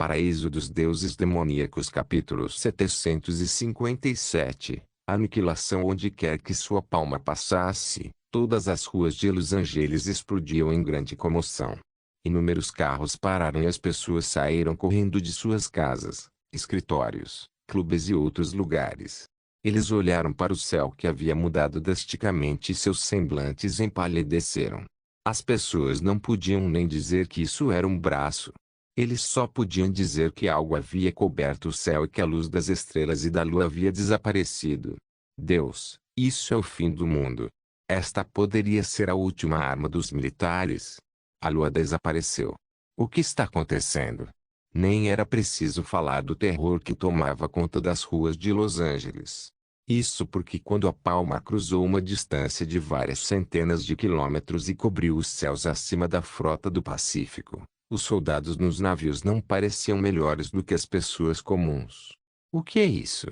Paraíso dos Deuses Demoníacos capítulo 757. Aniquilação. Onde quer que sua palma passasse, todas as ruas de Los Angeles explodiam em grande comoção. Inúmeros carros pararam e as pessoas saíram correndo de suas casas, escritórios, clubes e outros lugares. Eles olharam para o céu que havia mudado drasticamente e seus semblantes empalideceram. As pessoas não podiam nem dizer que isso era um braço. Eles só podiam dizer que algo havia coberto o céu e que a luz das estrelas e da lua havia desaparecido. Deus, isso é o fim do mundo. Esta poderia ser a última arma dos militares. A lua desapareceu. O que está acontecendo? Nem era preciso falar do terror que tomava conta das ruas de Los Angeles. Isso porque quando a palma cruzou uma distância de várias centenas de quilômetros e cobriu os céus acima da frota do Pacífico, os soldados nos navios não pareciam melhores do que as pessoas comuns. O que é isso?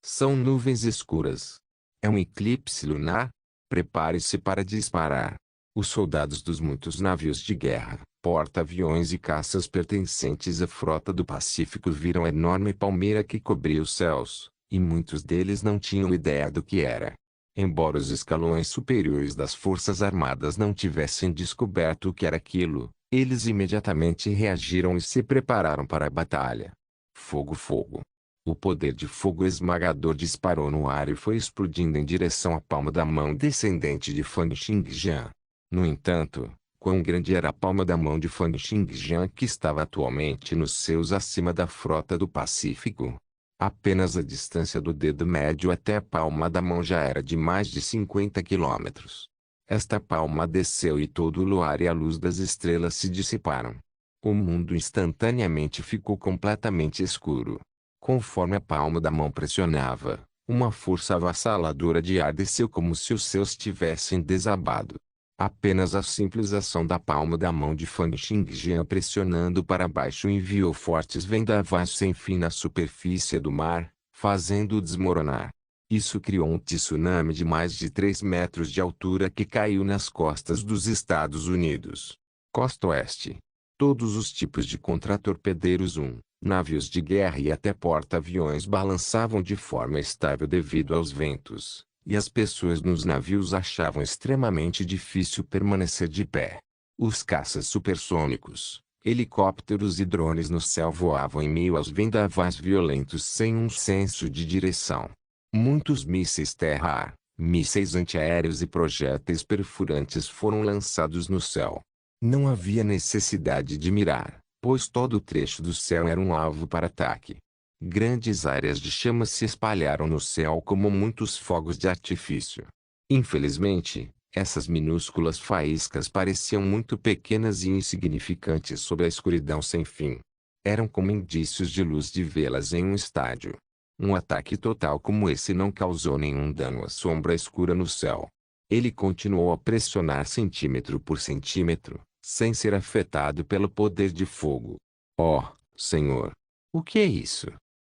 São nuvens escuras. É um eclipse lunar? Prepare-se para disparar. Os soldados dos muitos navios de guerra, porta-aviões e caças pertencentes à frota do Pacífico viram a enorme palmeira que cobria os céus, e muitos deles não tinham ideia do que era. Embora os escalões superiores das Forças Armadas não tivessem descoberto o que era aquilo, eles imediatamente reagiram e se prepararam para a batalha. Fogo, fogo! O poder de fogo esmagador disparou no ar e foi explodindo em direção à palma da mão descendente de Fan Xingjian. No entanto, quão grande era a palma da mão de Fan Xingjian que estava atualmente nos céus acima da frota do Pacífico? Apenas a distância do dedo médio até a palma da mão já era de mais de 50 quilômetros. Esta palma desceu e todo o luar e a luz das estrelas se dissiparam. O mundo instantaneamente ficou completamente escuro. Conforme a palma da mão pressionava, uma força avassaladora de ar desceu como se os céus tivessem desabado. Apenas a simples ação da palma da mão de Fan Xingjian pressionando para baixo enviou fortes vendavais sem fim na superfície do mar, fazendo-o desmoronar. Isso criou um tsunami de mais de 3 metros de altura que caiu nas costas dos Estados Unidos. Costa Oeste. Todos os tipos de contratorpedeiros, navios de guerra e até porta-aviões balançavam de forma estável devido aos ventos, e as pessoas nos navios achavam extremamente difícil permanecer de pé. Os caças supersônicos, helicópteros e drones no céu voavam em meio aos vendavais violentos sem um senso de direção. Muitos mísseis terra-ar, mísseis antiaéreos e projéteis perfurantes foram lançados no céu. Não havia necessidade de mirar, pois todo o trecho do céu era um alvo para ataque. Grandes áreas de chamas se espalharam no céu como muitos fogos de artifício. Infelizmente, essas minúsculas faíscas pareciam muito pequenas e insignificantes sob a escuridão sem fim. Eram como indícios de luz de velas em um estádio. Um ataque total como esse não causou nenhum dano à sombra escura no céu. Ele continuou a pressionar centímetro por centímetro, sem ser afetado pelo poder de fogo. Oh, Senhor! O que é isso?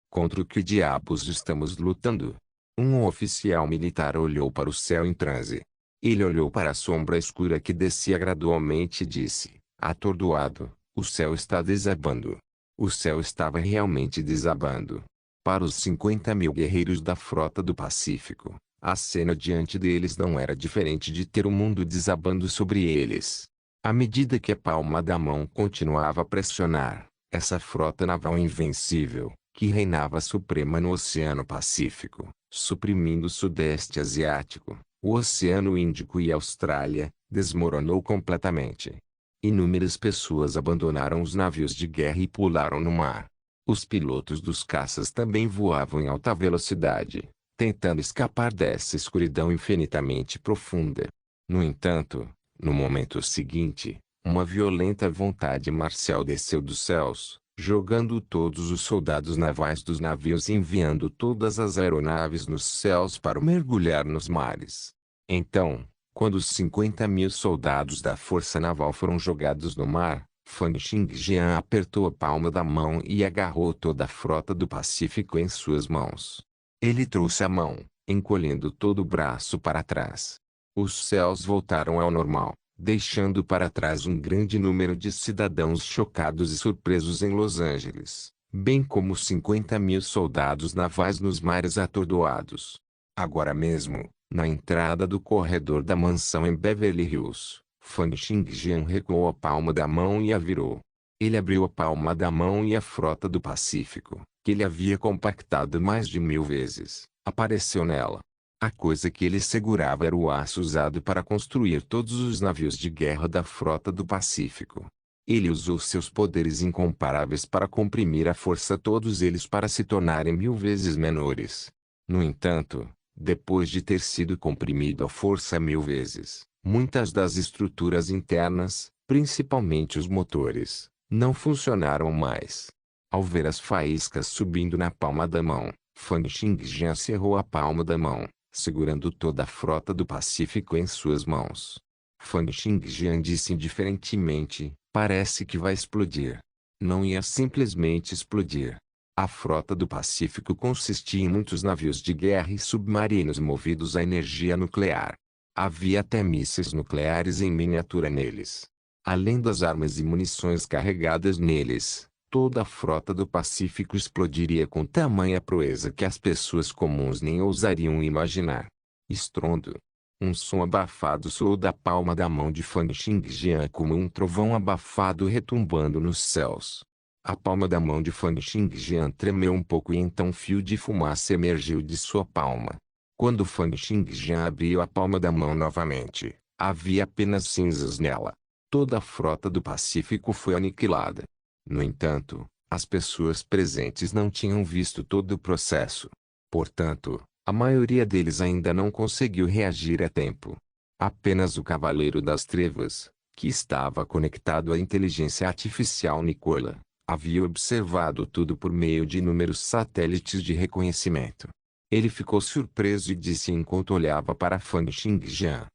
Contra o que diabos estamos lutando? Um oficial militar olhou para o céu em transe. Ele olhou para a sombra escura que descia gradualmente e disse, atordoado, o céu está desabando. O céu estava realmente desabando. Para os 50.000 guerreiros da frota do Pacífico, a cena diante deles não era diferente de ter o mundo desabando sobre eles. À medida que a palma da mão continuava a pressionar, essa frota naval invencível, que reinava suprema no Oceano Pacífico, suprimindo o Sudeste Asiático, o Oceano Índico e a Austrália, desmoronou completamente. Inúmeras pessoas abandonaram os navios de guerra e pularam no mar. Os pilotos dos caças também voavam em alta velocidade, tentando escapar dessa escuridão infinitamente profunda. No entanto, no momento seguinte, uma violenta vontade marcial desceu dos céus, jogando todos os soldados navais dos navios e enviando todas as aeronaves nos céus para mergulhar nos mares. Então, quando os 50.000 soldados da Força Naval foram jogados no mar, Fan Xingjian apertou a palma da mão e agarrou toda a frota do Pacífico em suas mãos. Ele trouxe a mão, encolhendo todo o braço para trás. Os céus voltaram ao normal, deixando para trás um grande número de cidadãos chocados e surpresos em Los Angeles. bem como 50.000 soldados navais nos mares atordoados. Agora mesmo, na entrada do corredor da mansão em Beverly Hills, Fan Xingjian recuou a palma da mão e a virou. Ele abriu a palma da mão e a frota do Pacífico, que ele havia compactado mais de 1000 vezes, apareceu nela. A coisa que ele segurava era o aço usado para construir todos os navios de guerra da frota do Pacífico. Ele usou seus poderes incomparáveis para comprimir à força todos eles para se tornarem 1000 vezes menores. No entanto, depois de ter sido comprimido à força 1000 vezes, muitas das estruturas internas, principalmente os motores, não funcionaram mais. Ao ver as faíscas subindo na palma da mão, Fan Xingjian cerrou a palma da mão, segurando toda a frota do Pacífico em suas mãos. Fan Xingjian disse indiferentemente, parece que vai explodir. Não ia simplesmente explodir. A frota do Pacífico consistia em muitos navios de guerra e submarinos movidos a energia nuclear. Havia até mísseis nucleares em miniatura neles. Além das armas e munições carregadas neles, toda a frota do Pacífico explodiria com tamanha proeza que as pessoas comuns nem ousariam imaginar. Estrondo. Um som abafado soou da palma da mão de Fan Xingjian como um trovão abafado retumbando nos céus. A palma da mão de Fan Xingjian tremeu um pouco e então um fio de fumaça emergiu de sua palma. Quando Fan Xingjian abriu a palma da mão novamente, havia apenas cinzas nela. Toda a frota do Pacífico foi aniquilada. No entanto, as pessoas presentes não tinham visto todo o processo. Portanto, a maioria deles ainda não conseguiu reagir a tempo. Apenas o Cavaleiro das Trevas, que estava conectado à inteligência artificial Nicola, havia observado tudo por meio de inúmeros satélites de reconhecimento. Ele ficou surpreso e disse enquanto olhava para Fan Xingjian,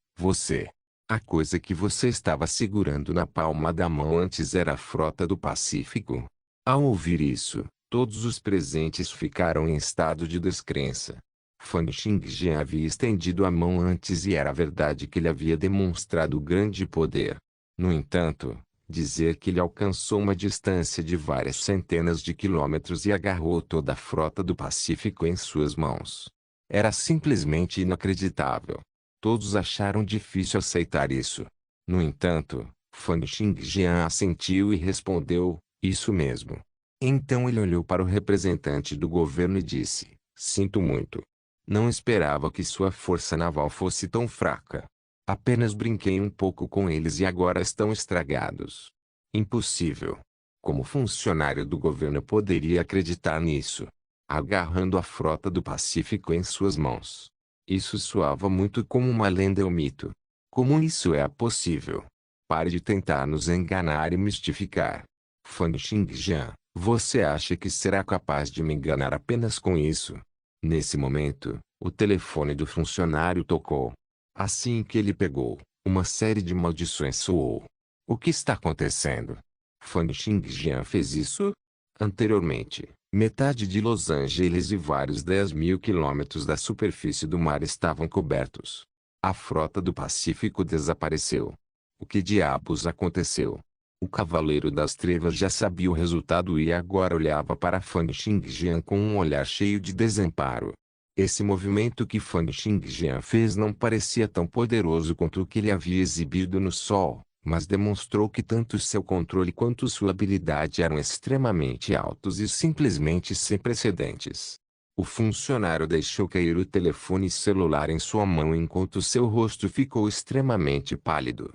a coisa que você estava segurando na palma da mão antes era a frota do Pacífico? Ao ouvir isso, todos os presentes ficaram em estado de descrença. Fan Xingjian havia estendido a mão antes e era verdade que ele havia demonstrado grande poder. No entanto, dizer que ele alcançou uma distância de várias centenas de quilômetros e agarrou toda a frota do Pacífico em suas mãos era simplesmente inacreditável. Todos acharam difícil aceitar isso. No entanto, Fan Xingjian assentiu e respondeu, isso mesmo. Então ele olhou para o representante do governo e disse, sinto muito. Não esperava que sua força naval fosse tão fraca. Apenas brinquei um pouco com eles e agora estão estragados. Impossível. Como funcionário do governo poderia acreditar nisso? Agarrando a frota do Pacífico em suas mãos. Isso soava muito como uma lenda ou mito. Como isso é possível? Pare de tentar nos enganar e mistificar. Fan Xingjian, você acha que será capaz de me enganar apenas com isso? Nesse momento, o telefone do funcionário tocou. Assim que ele pegou, uma série de maldições soou. O que está acontecendo? Fan Xingjian fez isso? Anteriormente, metade de Los Angeles e vários 10.000 quilômetros da superfície do mar estavam cobertos. A frota do Pacífico desapareceu. O que diabos aconteceu? O Cavaleiro das Trevas já sabia o resultado e agora olhava para Fan Xingjian com um olhar cheio de desamparo. Esse movimento que Fan Xingjian fez não parecia tão poderoso quanto o que ele havia exibido no sol, mas demonstrou que tanto seu controle quanto sua habilidade eram extremamente altos e simplesmente sem precedentes. O funcionário deixou cair o telefone celular em sua mão enquanto seu rosto ficou extremamente pálido.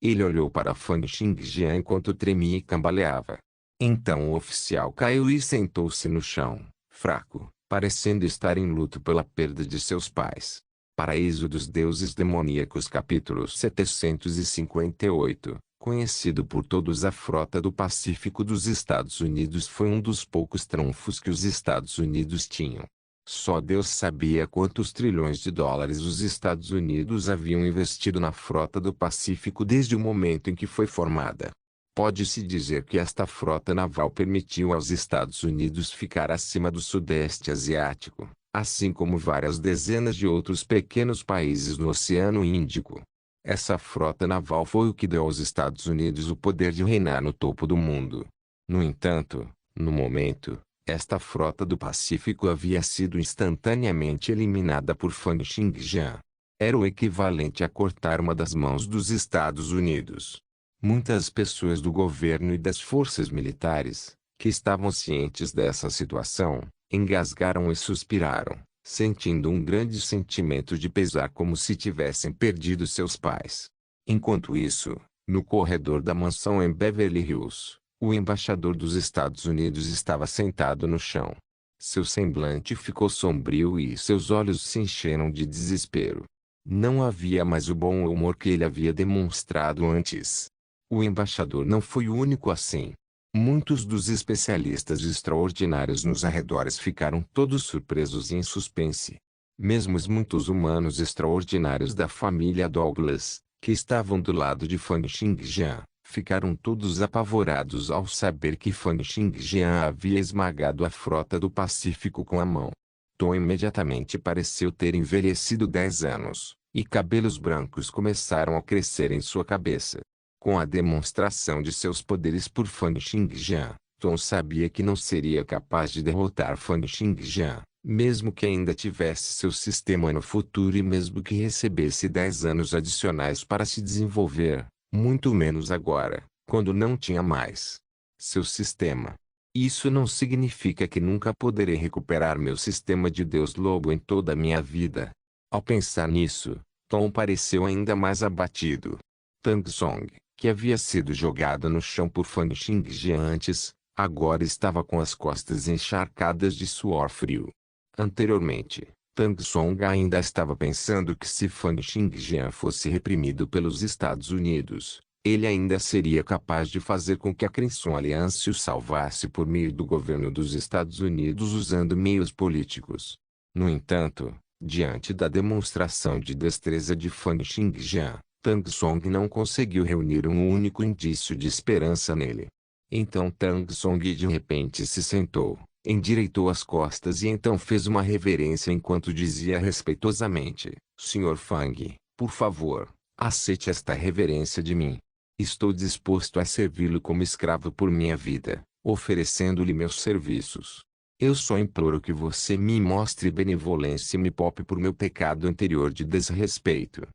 Ele olhou para Fan Xingjian enquanto tremia e cambaleava. Então o oficial caiu e sentou-se no chão, fraco, parecendo estar em luto pela perda de seus pais. Paraíso dos Deuses Demoníacos capítulo 758, conhecido por todos a Frota do Pacífico dos Estados Unidos foi um dos poucos trunfos que os Estados Unidos tinham. Só Deus sabia quantos trilhões de dólares os Estados Unidos haviam investido na Frota do Pacífico desde o momento em que foi formada. Pode-se dizer que esta frota naval permitiu aos Estados Unidos ficar acima do Sudeste Asiático, assim como várias dezenas de outros pequenos países no Oceano Índico. Essa frota naval foi o que deu aos Estados Unidos o poder de reinar no topo do mundo. No entanto, no momento, Esta frota do Pacífico havia sido instantaneamente eliminada por Fan Xingjian. Era o equivalente a cortar uma das mãos dos Estados Unidos. Muitas pessoas do governo e das forças militares, que estavam cientes dessa situação, engasgaram e suspiraram, sentindo um grande sentimento de pesar como se tivessem perdido seus pais. Enquanto isso, no corredor da mansão em Beverly Hills, o embaixador dos Estados Unidos estava sentado no chão. Seu semblante ficou sombrio e seus olhos se encheram de desespero. Não havia mais o bom humor que ele havia demonstrado antes. O embaixador não foi o único assim. Muitos dos especialistas extraordinários nos arredores ficaram todos surpresos e em suspense. Mesmo os muitos humanos extraordinários da família Douglas, que estavam do lado de Fan Xingjian, ficaram todos apavorados ao saber que Fan Xingjian havia esmagado a frota do Pacífico com a mão. Tom imediatamente pareceu ter envelhecido 10 anos, e cabelos brancos começaram a crescer em sua cabeça. Com a demonstração de seus poderes por Fan Xingjian, Tom sabia que não seria capaz de derrotar Fan Xingjian, mesmo que ainda tivesse seu sistema no futuro e mesmo que recebesse 10 anos adicionais para se desenvolver, muito menos agora, quando não tinha mais seu sistema. Isso não significa que nunca poderei recuperar meu sistema de Deus Lobo em toda a minha vida. Ao pensar nisso, Tom pareceu ainda mais abatido. Tang Song, que havia sido jogado no chão por Fan Xingjian antes, agora estava com as costas encharcadas de suor frio. Anteriormente, Tang Song ainda estava pensando que se Fan Xingjian fosse reprimido pelos Estados Unidos, ele ainda seria capaz de fazer com que a Crimson Alliance o salvasse por meio do governo dos Estados Unidos usando meios políticos. No entanto, diante da demonstração de destreza de Fan Xingjian, Tang Song não conseguiu reunir um único indício de esperança nele. Então Tang Song de repente se sentou, endireitou as costas e então fez uma reverência enquanto dizia respeitosamente: Sr. Fang, por favor, aceite esta reverência de mim. Estou disposto a servi-lo como escravo por minha vida, oferecendo-lhe meus serviços. Eu só imploro que você me mostre benevolência e me poupe por meu pecado anterior de desrespeito.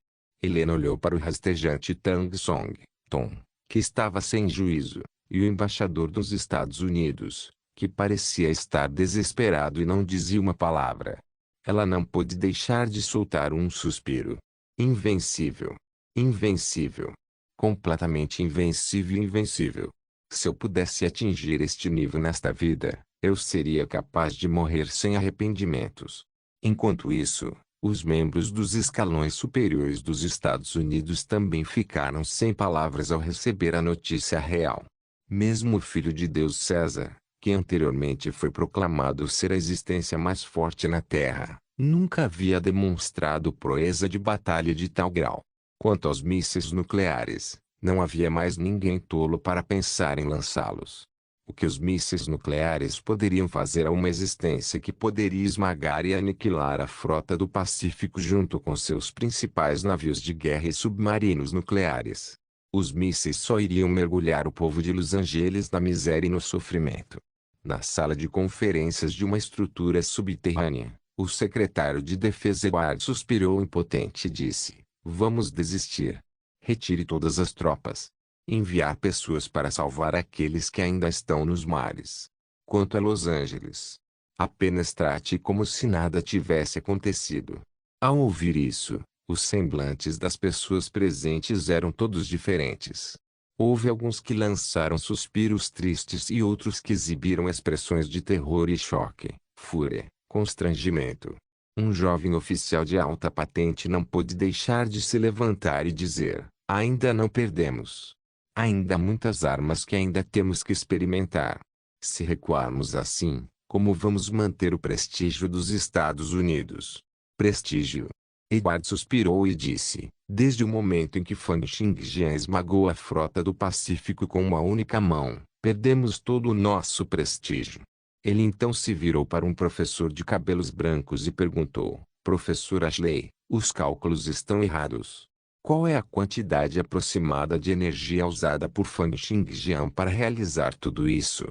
Helena olhou para o rastejante Tang Song, Tom, que estava sem juízo, e o embaixador dos Estados Unidos, que parecia estar desesperado e não dizia uma palavra. Ela não pôde deixar de soltar um suspiro. Invencível. Invencível. Completamente invencível e invencível. Se eu pudesse atingir este nível nesta vida, eu seria capaz de morrer sem arrependimentos. Enquanto isso, os membros dos escalões superiores dos Estados Unidos também ficaram sem palavras ao receber a notícia real. Mesmo o Filho de Deus César, que anteriormente foi proclamado ser a existência mais forte na Terra, nunca havia demonstrado proeza de batalha de tal grau. Quanto aos mísseis nucleares, não havia mais ninguém tolo para pensar em lançá-los. O que os mísseis nucleares poderiam fazer a uma existência que poderia esmagar e aniquilar a frota do Pacífico junto com seus principais navios de guerra e submarinos nucleares. Os mísseis só iriam mergulhar o povo de Los Angeles na miséria e no sofrimento. Na sala de conferências de uma estrutura subterrânea, o secretário de Defesa Edward suspirou impotente e disse: Vamos desistir. Retire todas as tropas. Enviar pessoas para salvar aqueles que ainda estão nos mares. Quanto a Los Angeles, apenas trate como se nada tivesse acontecido. Ao ouvir isso, os semblantes das pessoas presentes eram todos diferentes. Houve alguns que lançaram suspiros tristes e outros que exibiram expressões de terror e choque, fúria, constrangimento. Um jovem oficial de alta patente não pôde deixar de se levantar e dizer: ainda não perdemos. Ainda há muitas armas que ainda temos que experimentar. Se recuarmos assim, como vamos manter o prestígio dos Estados Unidos? Prestígio. Edward suspirou e disse: desde o momento em que Fan Xingjian esmagou a frota do Pacífico com uma única mão, perdemos todo o nosso prestígio. Ele então se virou para um professor de cabelos brancos e perguntou: Professor Ashley, os cálculos estão errados. Qual é a quantidade aproximada de energia usada por Fan Xingjian para realizar tudo isso?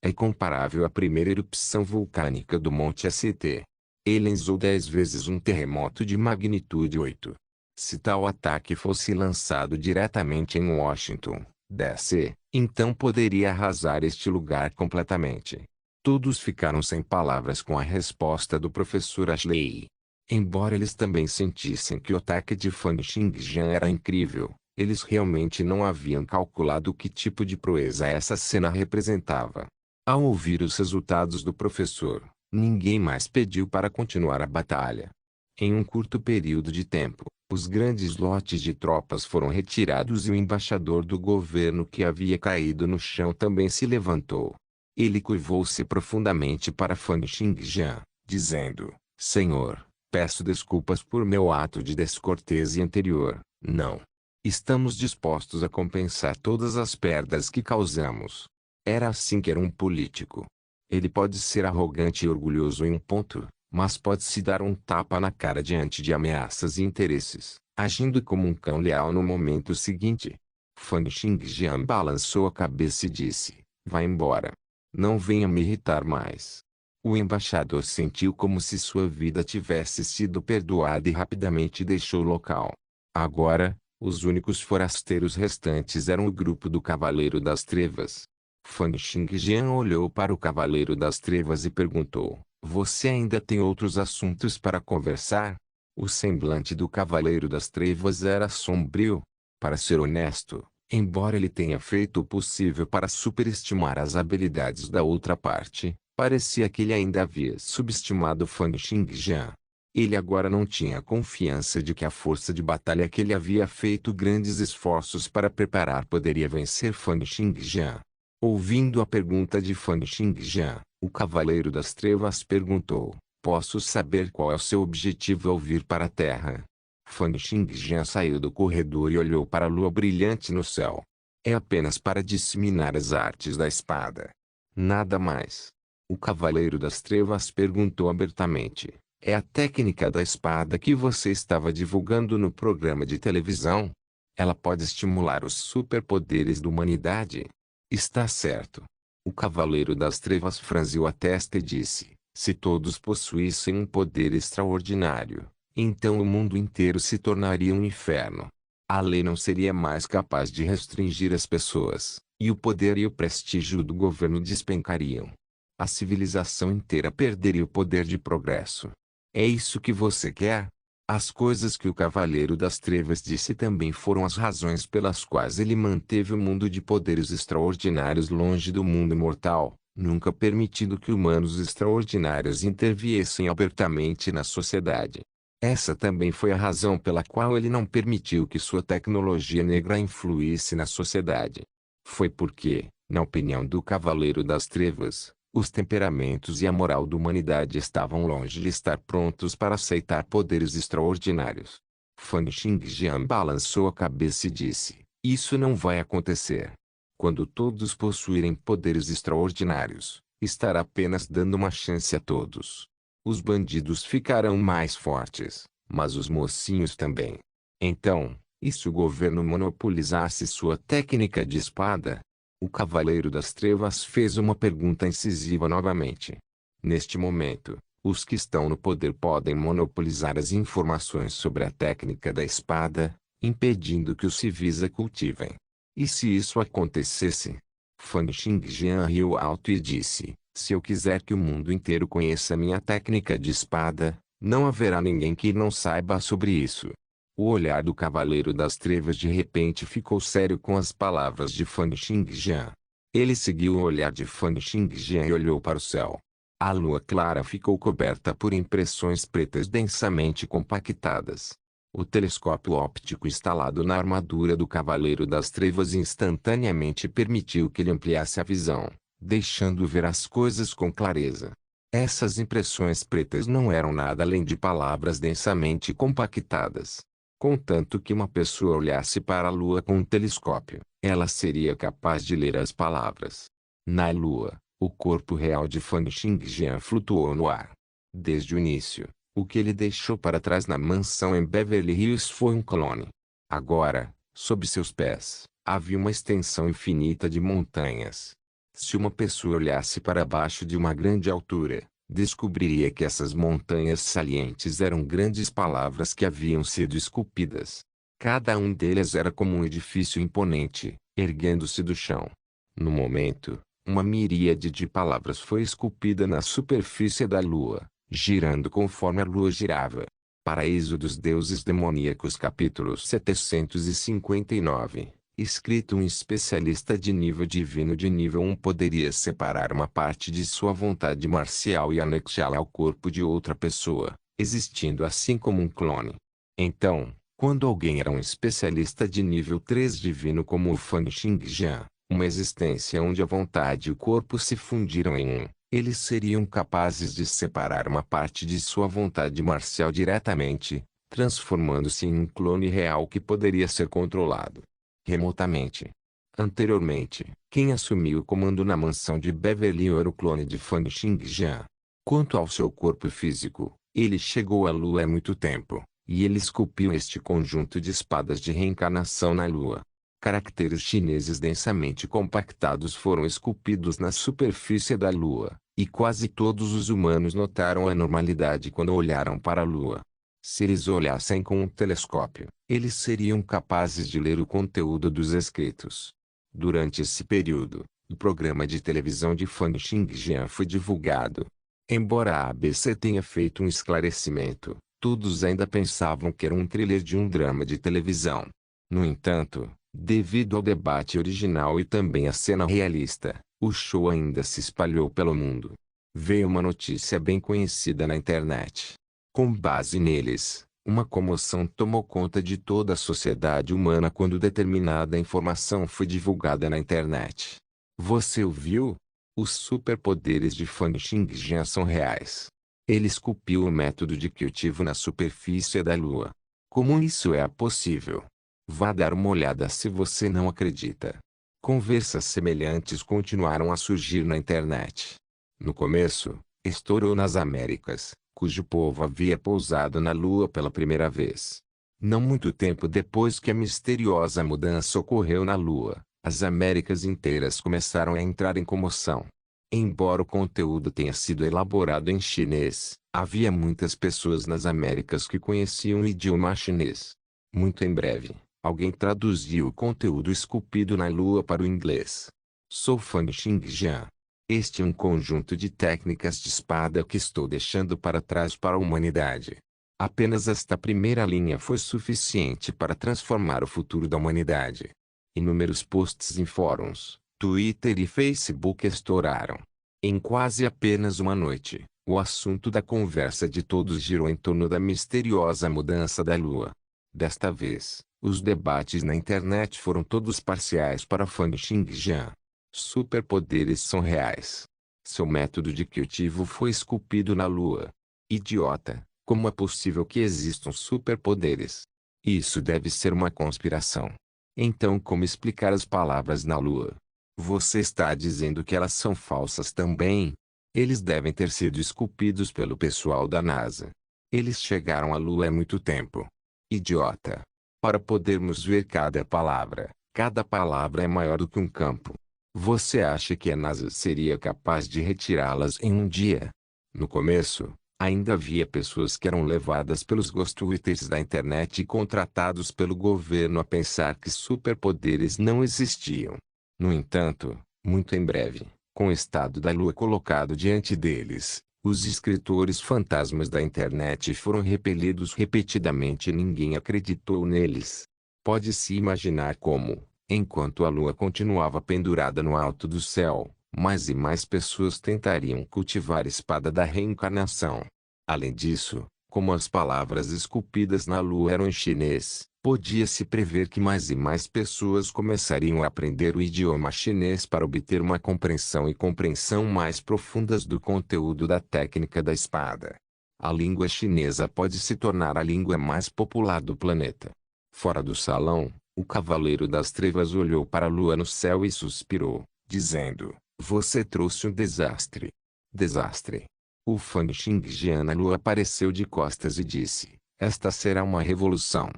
É comparável à primeira erupção vulcânica do Monte St. Helens ou 10 vezes um terremoto de magnitude 8. Se tal ataque fosse lançado diretamente em Washington, D.C., então poderia arrasar este lugar completamente. Todos ficaram sem palavras com a resposta do professor Ashley. Embora eles também sentissem que o ataque de Fan Xingjian era incrível, eles realmente não haviam calculado que tipo de proeza essa cena representava. Ao ouvir os resultados do professor, ninguém mais pediu para continuar a batalha. Em um curto período de tempo, os grandes lotes de tropas foram retirados e o embaixador do governo que havia caído no chão também se levantou. Ele curvou-se profundamente para Fan Xingjian, dizendo: Senhor, peço desculpas por meu ato de descortesia anterior. Não. Estamos dispostos a compensar todas as perdas que causamos. Era assim que era um político. Ele pode ser arrogante e orgulhoso em um ponto, mas pode-se dar um tapa na cara diante de ameaças e interesses, agindo como um cão leal no momento seguinte. Fan Xingjian balançou a cabeça e disse: Vá embora. Não venha me irritar mais. O embaixador sentiu como se sua vida tivesse sido perdoada e rapidamente deixou o local. Agora, os únicos forasteiros restantes eram o grupo do Cavaleiro das Trevas. Fan Xingjian olhou para o Cavaleiro das Trevas e perguntou: Você ainda tem outros assuntos para conversar? O semblante do Cavaleiro das Trevas era sombrio. Para ser honesto, embora ele tenha feito o possível para superestimar as habilidades da outra parte, parecia que ele ainda havia subestimado Fan Xingjian. Ele agora não tinha confiança de que a força de batalha que ele havia feito grandes esforços para preparar poderia vencer Fan Xingjian. Ouvindo a pergunta de Fan Xingjian, o Cavaleiro das Trevas perguntou: Posso saber qual é o seu objetivo ao vir para a Terra? Fan Xingjian saiu do corredor e olhou para a lua brilhante no céu. É apenas para disseminar as artes da espada. Nada mais. O Cavaleiro das Trevas perguntou abertamente: É a técnica da espada que você estava divulgando no programa de televisão? Ela pode estimular os superpoderes da humanidade? Está certo. O Cavaleiro das Trevas franziu a testa e disse: Se todos possuíssem um poder extraordinário, então o mundo inteiro se tornaria um inferno. A lei não seria mais capaz de restringir as pessoas, e o poder e o prestígio do governo despencariam. A civilização inteira perderia o poder de progresso. É isso que você quer? As coisas que o Cavaleiro das Trevas disse também foram as razões pelas quais ele manteve o mundo de poderes extraordinários longe do mundo mortal, nunca permitindo que humanos extraordinários interviessem abertamente na sociedade. Essa também foi a razão pela qual ele não permitiu que sua tecnologia negra influísse na sociedade. Foi porque, na opinião do Cavaleiro das Trevas, os temperamentos e a moral da humanidade estavam longe de estar prontos para aceitar poderes extraordinários. Fan Xingjian balançou a cabeça e disse: Isso não vai acontecer. Quando todos possuírem poderes extraordinários, estará apenas dando uma chance a todos. Os bandidos ficarão mais fortes, mas os mocinhos também. Então, e se o governo monopolizasse sua técnica de espada? O Cavaleiro das Trevas fez uma pergunta incisiva novamente. Neste momento, os que estão no poder podem monopolizar as informações sobre a técnica da espada, impedindo que os civis a cultivem. E se isso acontecesse? Fan Xingjian riu alto e disse: Se eu quiser que o mundo inteiro conheça minha técnica de espada, não haverá ninguém que não saiba sobre isso. O olhar do Cavaleiro das Trevas de repente ficou sério com as palavras de Fan Xingjian. Ele seguiu o olhar de Fan Xingjian e olhou para o céu. A lua clara ficou coberta por impressões pretas densamente compactadas. O telescópio óptico instalado na armadura do Cavaleiro das Trevas instantaneamente permitiu que ele ampliasse a visão, deixando ver as coisas com clareza. Essas impressões pretas não eram nada além de palavras densamente compactadas. Contanto que uma pessoa olhasse para a lua com um telescópio, ela seria capaz de ler as palavras. Na lua, o corpo real de Fan Xingjian flutuou no ar. Desde o início, o que ele deixou para trás na mansão em Beverly Hills foi um clone. Agora, sob seus pés, havia uma extensão infinita de montanhas. Se uma pessoa olhasse para baixo de uma grande altura, descobriria que essas montanhas salientes eram grandes palavras que haviam sido esculpidas. Cada um deles era como um edifício imponente, erguendo-se do chão. No momento, uma miríade de palavras foi esculpida na superfície da lua, girando conforme a lua girava. Paraíso dos Deuses Demoníacos, capítulo 759. Escrito: um especialista de nível divino de nível 1 poderia separar uma parte de sua vontade marcial e anexá-la ao corpo de outra pessoa, existindo assim como um clone. Então, quando alguém era um especialista de nível 3 divino como o Fan Xingjian, uma existência onde a vontade e o corpo se fundiram em um, eles seriam capazes de separar uma parte de sua vontade marcial diretamente, transformando-se em um clone real que poderia ser controlado remotamente. Anteriormente, quem assumiu o comando na mansão de Beverly era o clone de Fan Xingjian. Quanto ao seu corpo físico, ele chegou à Lua há muito tempo, e ele esculpiu este conjunto de espadas de reencarnação na Lua. Caracteres chineses densamente compactados foram esculpidos na superfície da Lua, e quase todos os humanos notaram a normalidade quando olharam para a Lua. Se eles olhassem com um telescópio, eles seriam capazes de ler o conteúdo dos escritos. Durante esse período, o programa de televisão de Fan Xingjian foi divulgado. Embora a ABC tenha feito um esclarecimento, todos ainda pensavam que era um thriller de um drama de televisão. No entanto, devido ao debate original e também à cena realista, o show ainda se espalhou pelo mundo. Veio uma notícia bem conhecida na internet. Com base neles, uma comoção tomou conta de toda a sociedade humana quando determinada informação foi divulgada na internet. Você ouviu? Os superpoderes de Fan Xingjian são reais. Ele esculpiu o método de cultivo na superfície da Lua. Como isso é possível? Vá dar uma olhada se você não acredita. Conversas semelhantes continuaram a surgir na internet. No começo, estourou nas Américas, cujo povo havia pousado na Lua pela primeira vez. Não muito tempo depois que a misteriosa mudança ocorreu na Lua, as Américas inteiras começaram a entrar em comoção. Embora o conteúdo tenha sido elaborado em chinês, havia muitas pessoas nas Américas que conheciam o idioma chinês. Muito em breve, alguém traduziu o conteúdo esculpido na Lua para o inglês. Sou Fan Xingjian. Este é um conjunto de técnicas de espada que estou deixando para trás para a humanidade. Apenas esta primeira linha foi suficiente para transformar o futuro da humanidade. Inúmeros posts em fóruns, Twitter e Facebook estouraram. Em quase apenas uma noite, o assunto da conversa de todos girou em torno da misteriosa mudança da Lua. Desta vez, os debates na internet foram todos parciais para Fan Xingjian. Superpoderes são reais. Seu método de cultivo foi esculpido na Lua. Idiota, como é possível que existam superpoderes? Isso deve ser uma conspiração. Então como explicar as palavras na Lua? Você está dizendo que elas são falsas também? Eles devem ter sido esculpidos pelo pessoal da NASA. Eles chegaram à Lua há muito tempo. Idiota. Para podermos ver cada palavra é maior do que um campo. Você acha que a NASA seria capaz de retirá-las em um dia? No começo, ainda havia pessoas que eram levadas pelos ghostwriters da internet e contratados pelo governo a pensar que superpoderes não existiam. No entanto, muito em breve, com o estado da Lua colocado diante deles, os escritores fantasmas da internet foram repelidos repetidamente e ninguém acreditou neles. Pode-se imaginar como, enquanto a Lua continuava pendurada no alto do céu, mais e mais pessoas tentariam cultivar a espada da reencarnação. Além disso, como as palavras esculpidas na Lua eram em chinês, podia-se prever que mais e mais pessoas começariam a aprender o idioma chinês para obter uma compreensão mais profundas do conteúdo da técnica da espada. A língua chinesa pode se tornar a língua mais popular do planeta. Fora do salão, o Cavaleiro das Trevas olhou para a Lua no céu e suspirou, dizendo: "Você trouxe um desastre." Desastre. O Fan Xingjian na Lua apareceu de costas e disse: "Esta será uma revolução."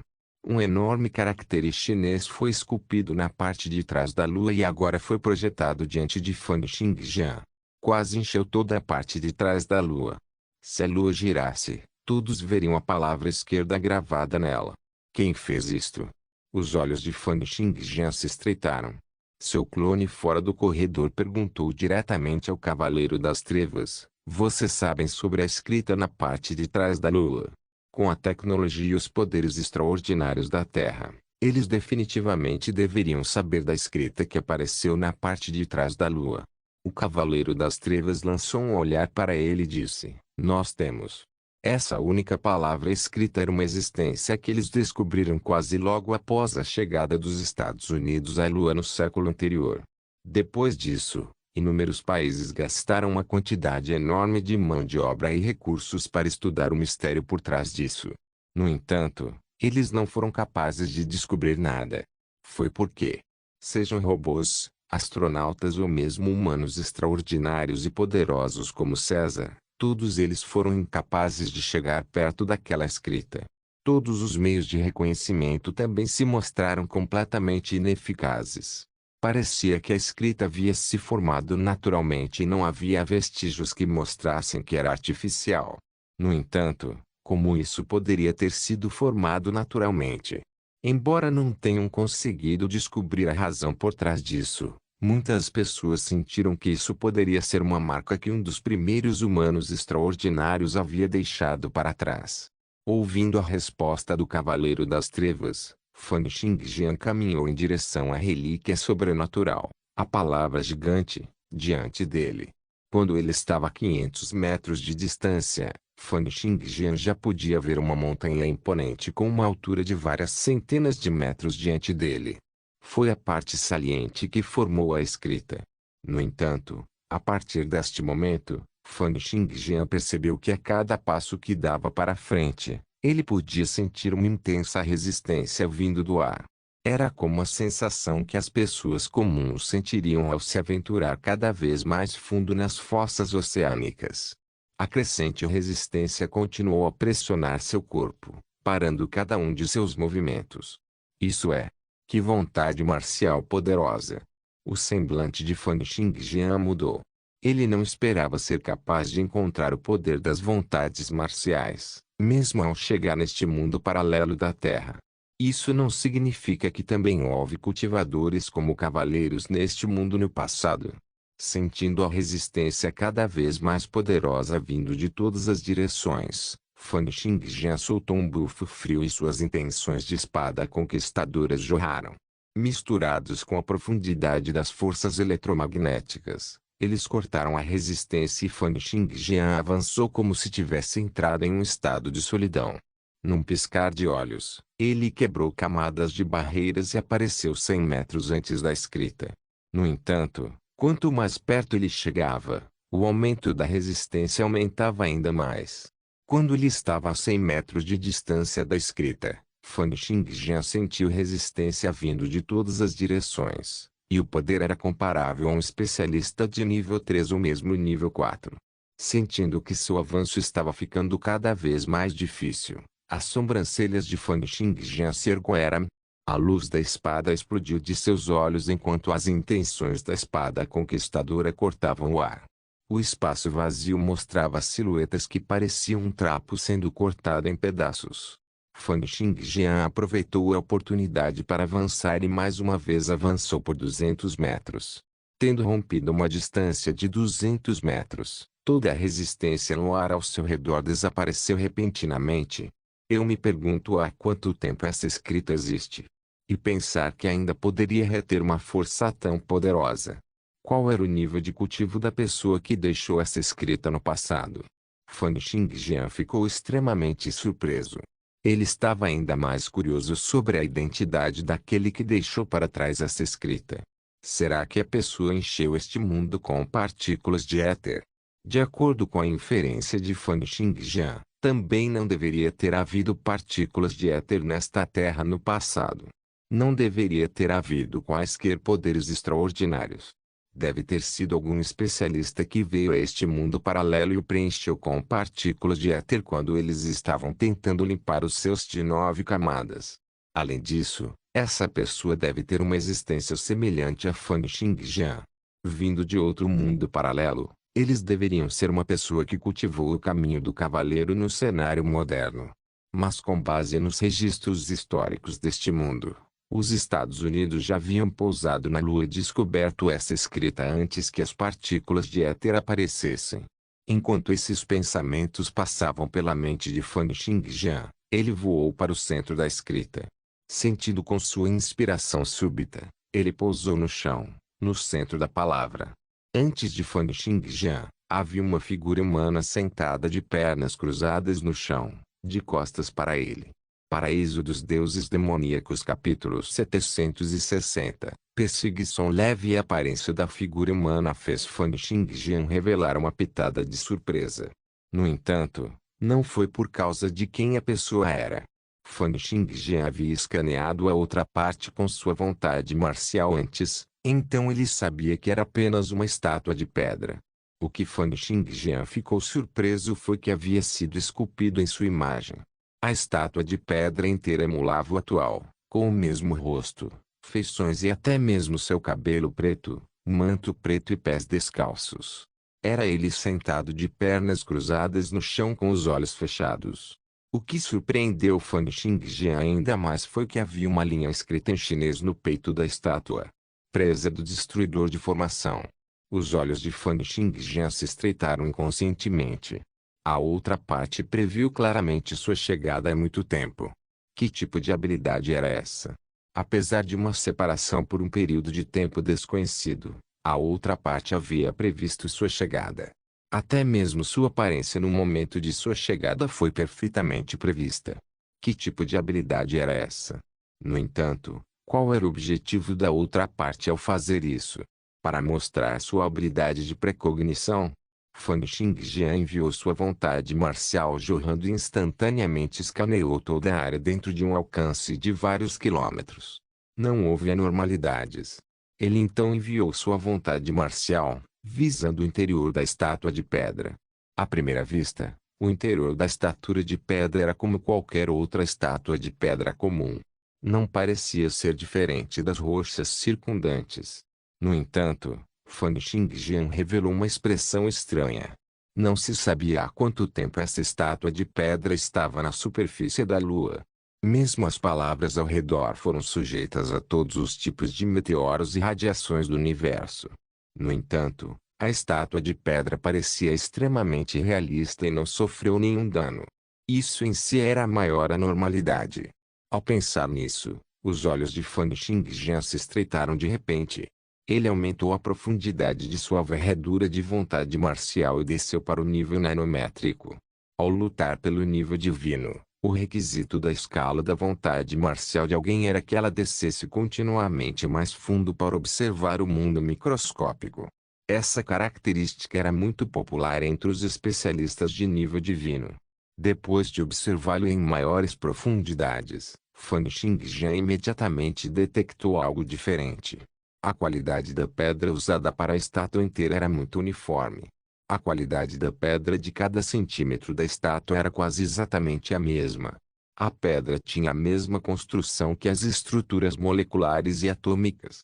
Um enorme caractere chinês foi esculpido na parte de trás da lua e agora foi projetado diante de Fan Xingjian. Quase encheu toda a parte de trás da lua. Se a lua girasse, todos veriam a palavra esquerda gravada nela. Quem fez isto? Os olhos de Fan Xingjian se estreitaram. Seu clone fora do corredor perguntou diretamente ao Cavaleiro das Trevas: vocês sabem sobre a escrita na parte de trás da lua? Com a tecnologia e os poderes extraordinários da Terra, eles definitivamente deveriam saber da escrita que apareceu na parte de trás da lua. O Cavaleiro das Trevas lançou um olhar para ele e disse: nós temos. Essa única palavra escrita era uma existência que eles descobriram quase logo após a chegada dos Estados Unidos à Lua no século anterior. Depois disso, inúmeros países gastaram uma quantidade enorme de mão de obra e recursos para estudar o mistério por trás disso. No entanto, eles não foram capazes de descobrir nada. Foi porque, sejam robôs, astronautas ou mesmo humanos extraordinários e poderosos como César, todos eles foram incapazes de chegar perto daquela escrita. Todos os meios de reconhecimento também se mostraram completamente ineficazes. Parecia que a escrita havia se formado naturalmente e não havia vestígios que mostrassem que era artificial. No entanto, como isso poderia ter sido formado naturalmente? Embora não tenham conseguido descobrir a razão por trás disso, muitas pessoas sentiram que isso poderia ser uma marca que um dos primeiros humanos extraordinários havia deixado para trás. Ouvindo a resposta do Cavaleiro das Trevas, Fan Xingjian caminhou em direção à relíquia sobrenatural, a palavra gigante, diante dele. Quando ele estava a 500 metros de distância, Fan Xingjian já podia ver uma montanha imponente com uma altura de várias centenas de metros diante dele. Foi a parte saliente que formou a escrita. No entanto, a partir deste momento, Fan Xingjian percebeu que a cada passo que dava para frente, ele podia sentir uma intensa resistência vindo do ar. Era como a sensação que as pessoas comuns sentiriam ao se aventurar cada vez mais fundo nas fossas oceânicas. A crescente resistência continuou a pressionar seu corpo, parando cada um de seus movimentos. Isso é, que vontade marcial poderosa! O semblante de Fan Xingjian mudou. Ele não esperava ser capaz de encontrar o poder das vontades marciais, mesmo ao chegar neste mundo paralelo da Terra. Isso não significa que também houve cultivadores como cavaleiros neste mundo no passado. Sentindo a resistência cada vez mais poderosa vindo de todas as direções, Fan Xingjian soltou um bufo frio e suas intenções de espada conquistadoras jorraram. Misturados com a profundidade das forças eletromagnéticas, eles cortaram a resistência e Fan Xingjian avançou como se tivesse entrado em um estado de solidão. Num piscar de olhos, ele quebrou camadas de barreiras e apareceu 100 metros antes da escrita. No entanto, quanto mais perto ele chegava, o aumento da resistência aumentava ainda mais. Quando ele estava a 100 metros de distância da escrita, Fan Xingjian sentiu resistência vindo de todas as direções, e o poder era comparável a um especialista de nível 3 ou mesmo nível 4. Sentindo que seu avanço estava ficando cada vez mais difícil, as sobrancelhas de Fan Xingjian se ergueram. A luz da espada explodiu de seus olhos enquanto as intenções da espada conquistadora cortavam o ar. O espaço vazio mostrava silhuetas que pareciam um trapo sendo cortado em pedaços. Fan Xingjian aproveitou a oportunidade para avançar e mais uma vez avançou por 200 metros. Tendo rompido uma distância de 200 metros, toda a resistência no ar ao seu redor desapareceu repentinamente. Eu me pergunto há quanto tempo essa escrita existe. E pensar que ainda poderia reter uma força tão poderosa. Qual era o nível de cultivo da pessoa que deixou essa escrita no passado? Fan Xingjian ficou extremamente surpreso. Ele estava ainda mais curioso sobre a identidade daquele que deixou para trás essa escrita. Será que a pessoa encheu este mundo com partículas de éter? De acordo com a inferência de Fan Xingjian, também não deveria ter havido partículas de éter nesta Terra no passado. Não deveria ter havido quaisquer poderes extraordinários. Deve ter sido algum especialista que veio a este mundo paralelo e o preencheu com partículas de éter quando eles estavam tentando limpar os seus de 9 camadas. Além disso, essa pessoa deve ter uma existência semelhante a Fan Xingjian. Vindo de outro mundo paralelo, eles deveriam ser uma pessoa que cultivou o caminho do cavaleiro no cenário moderno. Mas com base nos registros históricos deste mundo, os Estados Unidos já haviam pousado na Lua e descoberto essa escrita antes que as partículas de éter aparecessem. Enquanto esses pensamentos passavam pela mente de Fan Xingjian, ele voou para o centro da escrita. Sentido com sua inspiração súbita, ele pousou no chão, no centro da palavra. Antes de Fan Xingjian, havia uma figura humana sentada de pernas cruzadas no chão, de costas para ele. Paraíso dos Deuses Demoníacos capítulo 760. Perseguição leve e a aparência da figura humana fez Fan Xingjian revelar uma pitada de surpresa. No entanto, não foi por causa de quem a pessoa era. Fan Xingjian havia escaneado a outra parte com sua vontade marcial antes, então ele sabia que era apenas uma estátua de pedra. O que Fan Xingjian ficou surpreso foi que havia sido esculpido em sua imagem. A estátua de pedra inteira emulava o atual, com o mesmo rosto, feições e até mesmo seu cabelo preto, manto preto e pés descalços. Era ele sentado de pernas cruzadas no chão com os olhos fechados. O que surpreendeu Fan Xingjian ainda mais foi que havia uma linha escrita em chinês no peito da estátua. Presa do destruidor de formação. Os olhos de Fan Xingjian se estreitaram inconscientemente. A outra parte previu claramente sua chegada há muito tempo. Que tipo de habilidade era essa? Apesar de uma separação por um período de tempo desconhecido, a outra parte havia previsto sua chegada. Até mesmo sua aparência no momento de sua chegada foi perfeitamente prevista. Que tipo de habilidade era essa? No entanto, qual era o objetivo da outra parte ao fazer isso? Para mostrar sua habilidade de precognição, Fan Xingjian enviou sua vontade marcial jorrando e instantaneamente escaneou toda a área dentro de um alcance de vários quilômetros. Não houve anormalidades. Ele então enviou sua vontade marcial, visando o interior da estátua de pedra. À primeira vista, o interior da estátua de pedra era como qualquer outra estátua de pedra comum. Não parecia ser diferente das rochas circundantes. No entanto, Fan Xingjian revelou uma expressão estranha. Não se sabia há quanto tempo essa estátua de pedra estava na superfície da Lua. Mesmo as palavras ao redor foram sujeitas a todos os tipos de meteoros e radiações do universo. No entanto, a estátua de pedra parecia extremamente realista e não sofreu nenhum dano. Isso em si era a maior anormalidade. Ao pensar nisso, os olhos de Fan Xingjian se estreitaram de repente. Ele aumentou a profundidade de sua varredura de vontade marcial e desceu para o nível nanométrico. Ao lutar pelo nível divino, o requisito da escala da vontade marcial de alguém era que ela descesse continuamente mais fundo para observar o mundo microscópico. Essa característica era muito popular entre os especialistas de nível divino. Depois de observá-lo em maiores profundidades, Fan Xingjian imediatamente detectou algo diferente. A qualidade da pedra usada para a estátua inteira era muito uniforme. A qualidade da pedra de cada centímetro da estátua era quase exatamente a mesma. A pedra tinha a mesma construção que as estruturas moleculares e atômicas.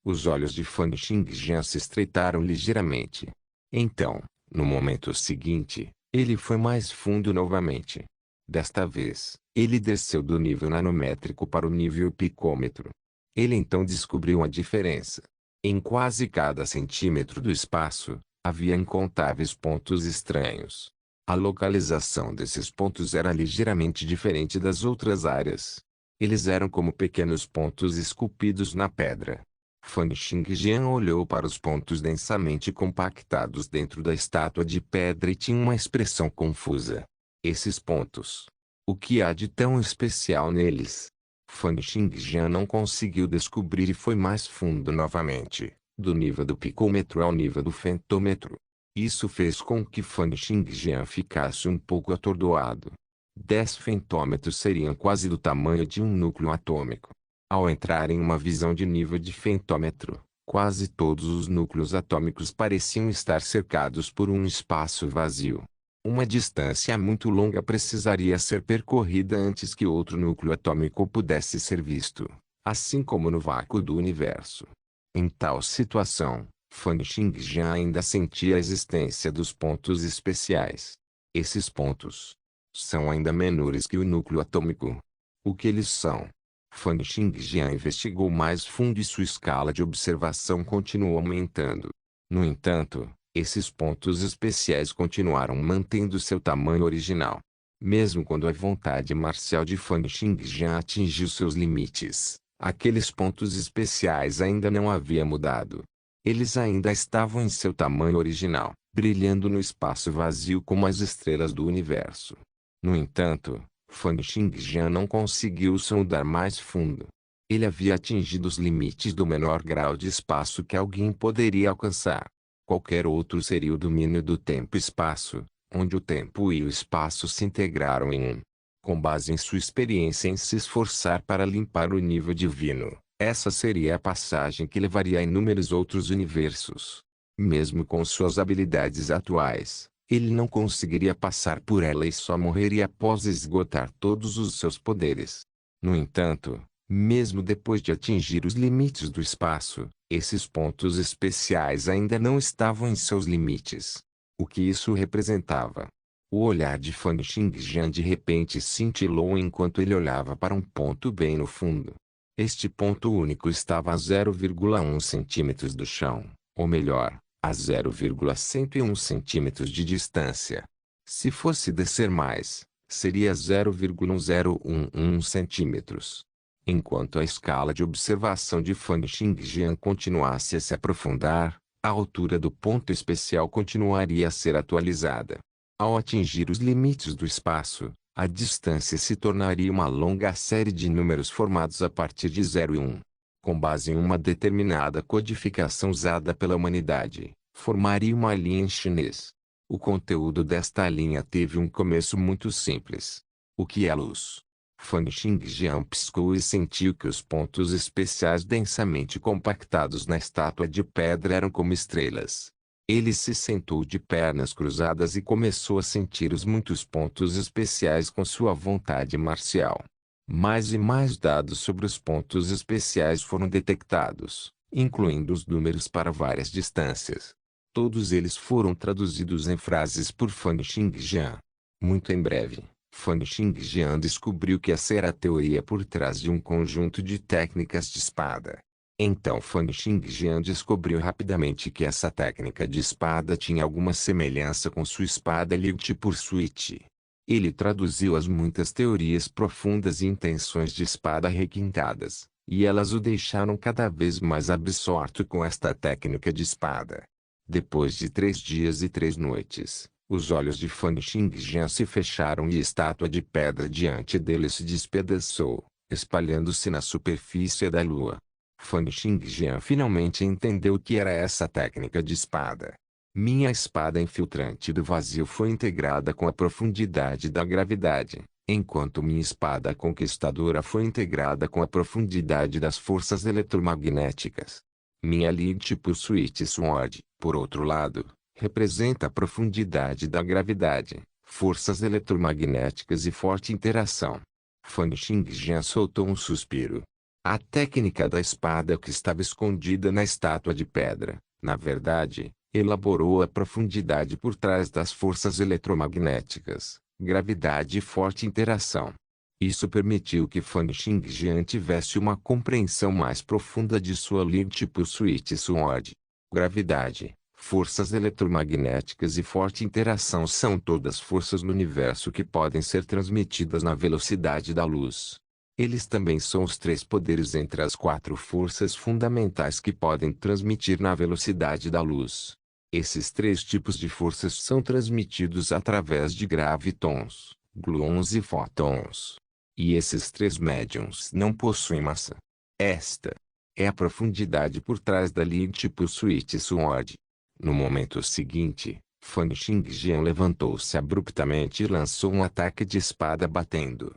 Os olhos de Fan Xingjian se estreitaram ligeiramente. Então, no momento seguinte, ele foi mais fundo novamente. Desta vez, ele desceu do nível nanométrico para o nível picômetro. Ele então descobriu a diferença. Em quase cada centímetro do espaço, havia incontáveis pontos estranhos. A localização desses pontos era ligeiramente diferente das outras áreas. Eles eram como pequenos pontos esculpidos na pedra. Fan Xingjian olhou para os pontos densamente compactados dentro da estátua de pedra e tinha uma expressão confusa. Esses pontos. O que há de tão especial neles? Fan Xingjian não conseguiu descobrir e foi mais fundo novamente, do nível do picômetro ao nível do femtômetro. Isso fez com que Fan Xingjian ficasse um pouco atordoado. 10 femtômetros seriam quase do tamanho de um núcleo atômico. Ao entrar em uma visão de nível de femtômetro, quase todos os núcleos atômicos pareciam estar cercados por um espaço vazio. Uma distância muito longa precisaria ser percorrida antes que outro núcleo atômico pudesse ser visto, assim como no vácuo do universo. Em tal situação, Fan Xingjian ainda sentia a existência dos pontos especiais. Esses pontos são ainda menores que o núcleo atômico. O que eles são? Fan Xingjian investigou mais fundo e sua escala de observação continuou aumentando. No entanto, esses pontos especiais continuaram mantendo seu tamanho original. Mesmo quando a vontade marcial de Fan Xingjian atingiu seus limites, aqueles pontos especiais ainda não haviam mudado. Eles ainda estavam em seu tamanho original, brilhando no espaço vazio como as estrelas do universo. No entanto, Fan Xingjian não conseguiu sondar mais fundo. Ele havia atingido os limites do menor grau de espaço que alguém poderia alcançar. Qualquer outro seria o domínio do tempo-espaço, onde o tempo e o espaço se integraram em um. Com base em sua experiência em se esforçar para limpar o nível divino, essa seria a passagem que levaria a inúmeros outros universos. Mesmo com suas habilidades atuais, ele não conseguiria passar por ela e só morreria após esgotar todos os seus poderes. No entanto, mesmo depois de atingir os limites do espaço, esses pontos especiais ainda não estavam em seus limites. O que isso representava? O olhar de Fan Xingjian de repente cintilou enquanto ele olhava para um ponto bem no fundo. Este ponto único estava a 0,1 centímetros do chão, ou melhor, a 0,101 centímetros de distância. Se fosse descer mais, seria 0,1011 centímetros. Enquanto a escala de observação de Fan Xingjian continuasse a se aprofundar, a altura do ponto especial continuaria a ser atualizada. Ao atingir os limites do espaço, a distância se tornaria uma longa série de números formados a partir de 0 e 1. Com base em uma determinada codificação usada pela humanidade, formaria uma linha em chinês. O conteúdo desta linha teve um começo muito simples. O que é luz? Fan Xingjian piscou e sentiu que os pontos especiais densamente compactados na estátua de pedra eram como estrelas. Ele se sentou de pernas cruzadas e começou a sentir os muitos pontos especiais com sua vontade marcial. Mais e mais dados sobre os pontos especiais foram detectados, incluindo os números para várias distâncias. Todos eles foram traduzidos em frases por Fan Xingjian. Muito em breve, Fan Xingjian descobriu que essa era a teoria por trás de um conjunto de técnicas de espada. Então Fan Xingjian descobriu rapidamente que essa técnica de espada tinha alguma semelhança com sua espada Light Pursuit. Ele traduziu as muitas teorias profundas e intenções de espada requintadas, e elas o deixaram cada vez mais absorto com esta técnica de espada. Depois de 3 dias e 3 noites, os olhos de Fan Xingjian se fecharam e a estátua de pedra diante dele se despedaçou, espalhando-se na superfície da lua. Fan Xingjian finalmente entendeu o que era essa técnica de espada. Minha espada infiltrante do vazio foi integrada com a profundidade da gravidade, enquanto minha espada conquistadora foi integrada com a profundidade das forças eletromagnéticas. Minha Light Pursuit Sword, por outro lado, representa a profundidade da gravidade, forças eletromagnéticas e forte interação. Fan Xingjian soltou um suspiro. A técnica da espada que estava escondida na estátua de pedra, na verdade, elaborou a profundidade por trás das forças eletromagnéticas, gravidade e forte interação. Isso permitiu que Fan Xingjian tivesse uma compreensão mais profunda de sua Light Pursuit Sword. Gravidade, forças eletromagnéticas e forte interação são todas forças no universo que podem ser transmitidas na velocidade da luz. Eles também são os 3 poderes entre as 4 forças fundamentais que podem transmitir na velocidade da luz. Esses 3 tipos de forças são transmitidos através de gravitons, gluons e fótons. E esses 3 médiums não possuem massa. Esta é a profundidade por trás da Light Pursuit Sword. No momento seguinte, Fan Xingjian levantou-se abruptamente e lançou um ataque de espada batendo.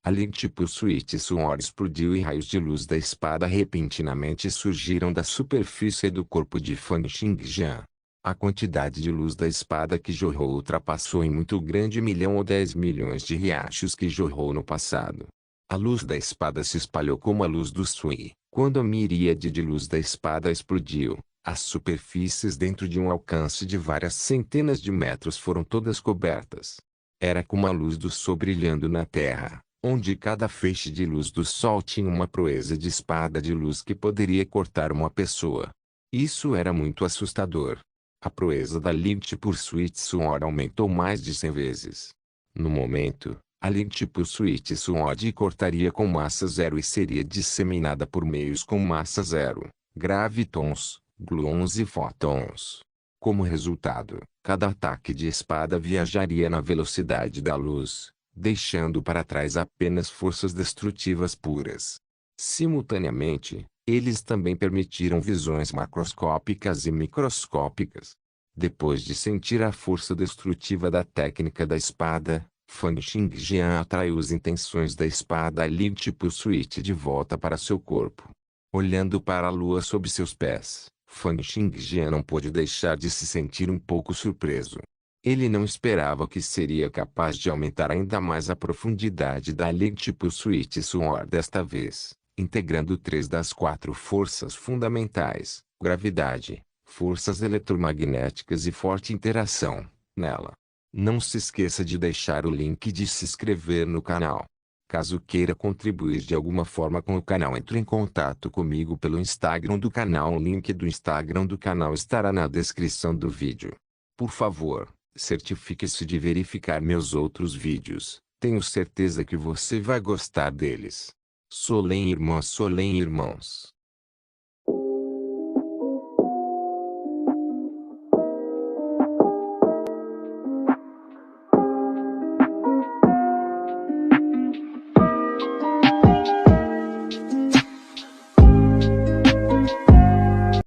A Light Pursuit Sword explodiu e raios de luz da espada repentinamente surgiram da superfície do corpo de Fan Xingjian. A quantidade de luz da espada que jorrou ultrapassou em muito grande 1 milhão ou 10 milhões de riachos que jorrou no passado. A luz da espada se espalhou como a luz do Sui. Quando a miríade de luz da espada explodiu, as superfícies dentro de um alcance de várias centenas de metros foram todas cobertas. Era como a luz do sol brilhando na terra, onde cada feixe de luz do sol tinha uma proeza de espada de luz que poderia cortar uma pessoa. Isso era muito assustador. A proeza da Lynch Pursuit Sword aumentou mais de 100 vezes. No momento, a Lynch Pursuit Sword cortaria com massa zero e seria disseminada por meios com massa zero, gravitons, gluons e fótons. Como resultado, cada ataque de espada viajaria na velocidade da luz, deixando para trás apenas forças destrutivas puras. Simultaneamente, eles também permitiram visões macroscópicas e microscópicas. Depois de sentir a força destrutiva da técnica da espada, Fan Xingjian atraiu as intenções da espada Lynch Pursuit de volta para seu corpo. Olhando para a lua sob seus pés, Fan Xingjian não pôde deixar de se sentir um pouco surpreso. Ele não esperava que seria capaz de aumentar ainda mais a profundidade da Lynch Pursuit Sword desta vez, integrando 3 das 4 forças fundamentais, gravidade, forças eletromagnéticas e forte interação, nela. Não se esqueça de deixar o link de se inscrever no canal. Caso queira contribuir de alguma forma com o canal, entre em contato comigo pelo Instagram do canal. O link do Instagram do canal estará na descrição do vídeo. Por favor, certifique-se de verificar meus outros vídeos. Tenho certeza que você vai gostar deles. Solem irmãos.